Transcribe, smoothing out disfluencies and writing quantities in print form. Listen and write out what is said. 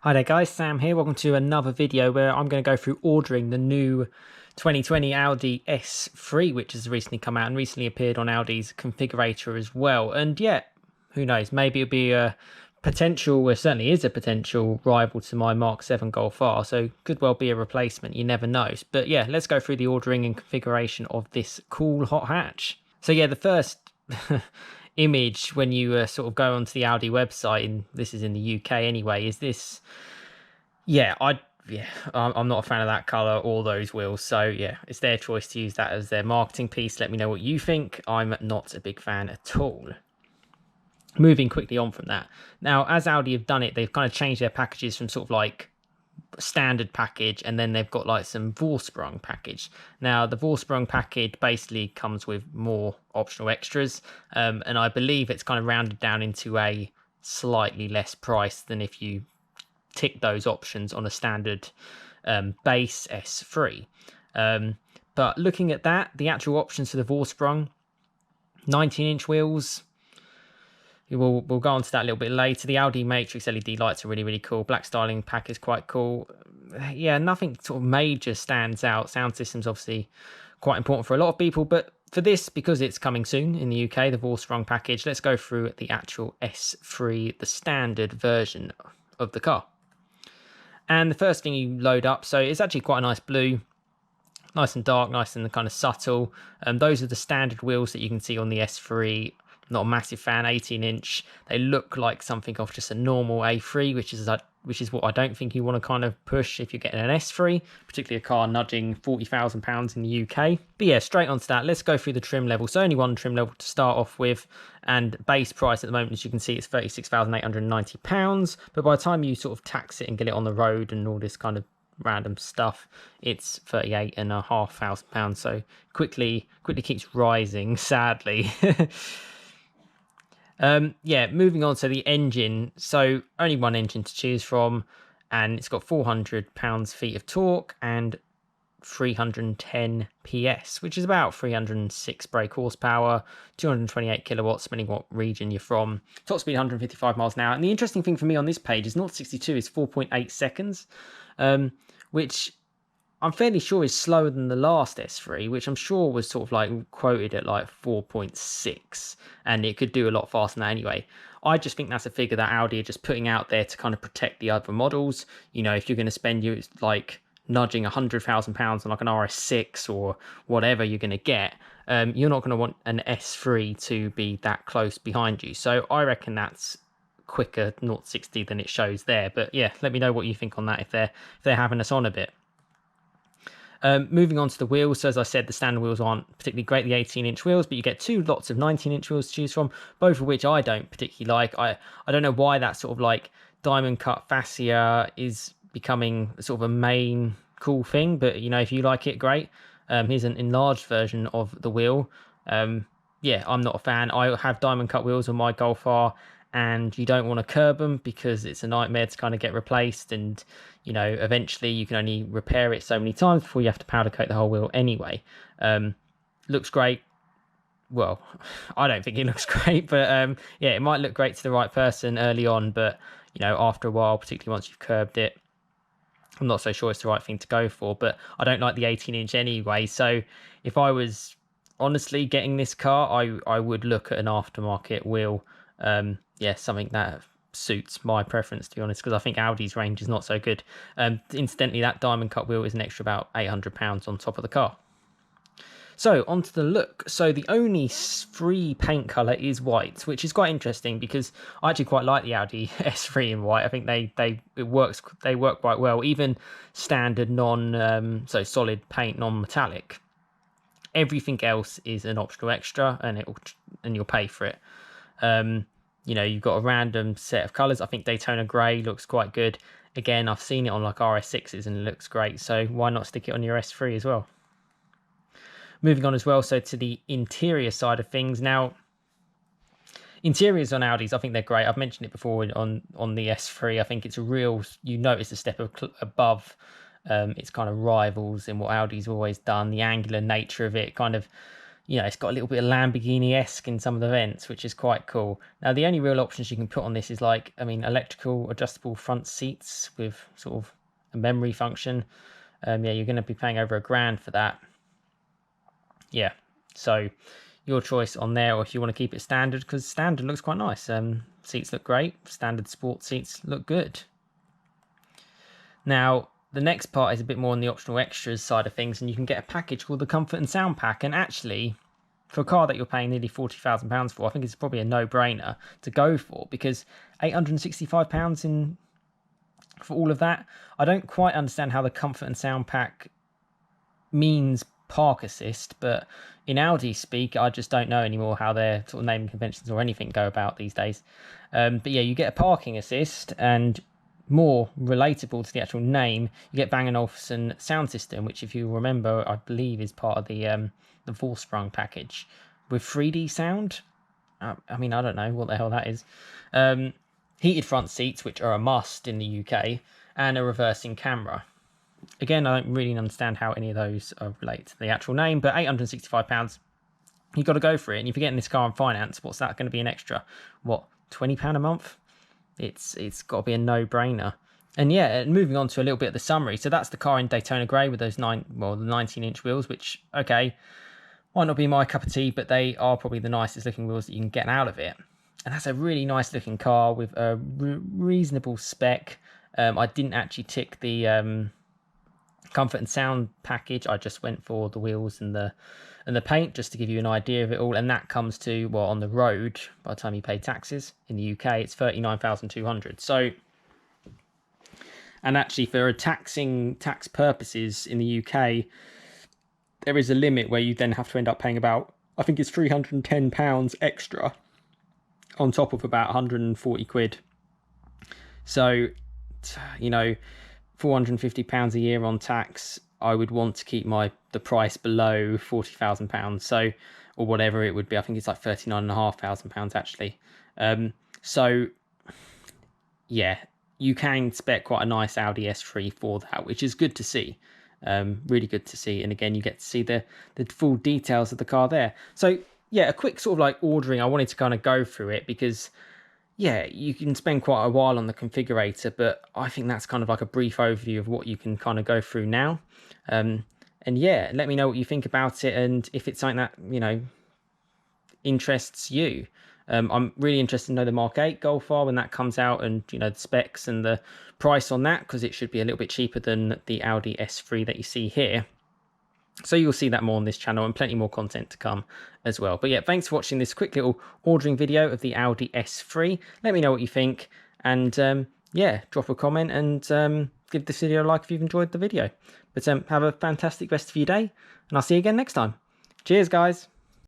Hi there guys, Sam here. Welcome to another video where I'm going to go through ordering the new 2020 Audi S3, which has recently come out and recently appeared on Audi's configurator as well. And yeah, who knows, maybe it'll be a potential, well, certainly is a potential rival to my Mk7 Golf R, so could well be a replacement, you never know. But yeah, let's go through the ordering and configuration of this cool hot hatch. So yeah, the first image when you sort of go onto the Audi website, and this is in the UK anyway, is this. Yeah, I'm not a fan of that color or those wheels. So yeah, it's their choice to use that as their marketing piece. Let me know what you think. I'm not a big fan at all. Moving quickly on from that. Now, as Audi have done it, they've kind of changed their packages from sort of like standard package, and then they've got like some Vorsprung package. Now, the Vorsprung package basically comes with more optional extras, and I believe it's kind of rounded down into a slightly less price than if you tick those options on a standard base S3. But looking at that, the actual options for the Vorsprung, 19-inch wheels. We'll go on to that a little bit later. The Audi Matrix LED lights are really cool. Black styling pack is quite cool. Yeah, nothing sort of major stands out. Sound system's obviously quite important for a lot of people, but for this, because it's coming soon in the UK, the Vorsprung package, let's go through the actual S3, the standard version of the car. And the first thing you load up, so it's actually quite a nice blue, nice and dark, nice and kind of subtle. Those are the standard wheels that you can see on the S3. Not a massive fan, 18-inch. They look like something off just a normal A3, which is what I don't think you want to kind of push if you're getting an S3, particularly a car nudging £40,000 in the UK. But yeah, straight onto that. Let's go through the trim level. So only one trim level to start off with, and base price at the moment, as you can see, it's £36,890. But by the time you sort of tax it and get it on the road and all this kind of random stuff, it's £38,500. So quickly keeps rising, sadly. Yeah, moving on to the engine. So only one engine to choose from, and it's got 400 pounds-feet of torque and 310 PS, which is about 306 brake horsepower, 228 kilowatts, depending what region you're from. Top speed 155 miles an hour. And the interesting thing for me on this page is 0 to 62 is 4.8 seconds, which I'm fairly sure is slower than the last S3, which I'm sure was sort of like quoted at like 4.6, and it could do a lot faster than that anyway. I just think that's a figure that Audi are just putting out there to kind of protect the other models. You know, if you're going to spend you like nudging £100,000 on like an RS6 or whatever you're going to get, you're not going to want an S3 to be that close behind you. So I reckon that's quicker 0 to 60 than it shows there. But yeah, let me know what you think on that if they're having us on a bit. Moving on to the wheels, so as I said, the standard wheels aren't particularly great, the 18-inch wheels, but you get two lots of 19-inch wheels to choose from, both of which I don't particularly like. I don't know why that sort of like diamond cut fascia is becoming sort of a main cool thing, but you know, if you like it, great. Here's an enlarged version of the wheel. Yeah, I'm not a fan. I have diamond cut wheels on my Golf R, and you don't want to curb them because it's a nightmare to kind of get replaced, and you know, eventually you can only repair it so many times before you have to powder coat the whole wheel anyway. Looks great. Well, I don't think it looks great, but yeah, it might look great to the right person early on, but you know, after a while, particularly once you've curbed it, I'm not so sure it's the right thing to go for. But I don't like the 18-inch anyway, so if I was honestly getting this car, I would look at an aftermarket wheel. Yeah, something that suits my preference, to be honest, because I think Audi's range is not so good. Incidentally, that diamond cut wheel is an extra about £800 on top of the car. So onto the look. So the only free paint color is white, which is quite interesting because I actually quite like the Audi S3 in white. I think they work quite well, even standard so solid paint, non-metallic. Everything else is an optional extra, and you'll pay for it. You know, you've got a random set of colors. I think Daytona Grey looks quite good. Again, I've seen it on like RS6s and it looks great. So why not stick it on your S3 as well? Moving on as well, so to the interior side of things. Now, interiors on Audis, I think they're great. I've mentioned it before on the S3. I think it's a real, you notice a step above its kind of rivals in what Audi's always done. The angular nature of it kind of you know, it's got a little bit of Lamborghini-esque in some of the vents, which is quite cool. Now, the only real options you can put on this is like, I mean, electrical adjustable front seats with sort of a memory function. Yeah, you're going to be paying over £1,000 for that. Yeah, so your choice on there, or if you want to keep it standard, because standard looks quite nice. Seats look great. Standard sport seats look good. Now, the next part is a bit more on the optional extras side of things, and you can get a package called the Comfort and Sound Pack. And actually, for a car that you're paying nearly £40,000 for, I think it's probably a no-brainer to go for, because £865 for all of that. I don't quite understand how the Comfort and Sound Pack means park assist, but in Audi speak, I just don't know anymore how their sort of naming conventions or anything go about these days. But yeah, you get a parking assist, and more relatable to the actual name, you get Bang & Olufsen sound system, which, if you remember, I believe is part of the Vorsprung package with 3D sound. I mean, I don't know what the hell that is. Heated front seats, which are a must in the UK, and a reversing camera. Again, I don't really understand how any of those relate to the actual name, but £865, you've got to go for it. And if you're getting this car on finance, what's that going to be an extra? What, £20 a month? It's got to be a no-brainer. And yeah, moving on to a little bit of the summary. So that's the car in Daytona Grey with those the 19-inch wheels, which, okay, might not be my cup of tea, but they are probably the nicest looking wheels that you can get out of it. And that's a really nice looking car with a reasonable spec. I didn't actually tick the comfort and sound package. I just went for the wheels and the paint, just to give you an idea of it all. And that comes to, well, on the road, by the time you pay taxes in the UK, it's 39,200. So, and actually for tax purposes in the UK, there is a limit where you then have to end up paying about, I think it's £310 extra on top of about 140 quid. So, you know, £450 a year on tax, I would want to keep the price below £40,000, so, or whatever it would be. I think it's like £39,500 actually. So yeah, you can expect quite a nice Audi S3 for that, which is good to see. Really good to see. And again, you get to see the full details of the car there. So yeah, a quick sort of like ordering. I wanted to kind of go through it because, yeah, you can spend quite a while on the configurator, but I think that's kind of like a brief overview of what you can kind of go through now. And yeah, let me know what you think about it, and if it's something that, you know, interests you. I'm really interested to know the Mark 8 Golf R when that comes out, and, you know, the specs and the price on that, because it should be a little bit cheaper than the Audi S3 that you see here. So you'll see that more on this channel, and plenty more content to come as well. But yeah, thanks for watching this quick little ordering video of the Audi S3. Let me know what you think, and yeah, drop a comment, and give this video a like if you've enjoyed the video. But have a fantastic rest of your day, and I'll see you again next time. Cheers, guys.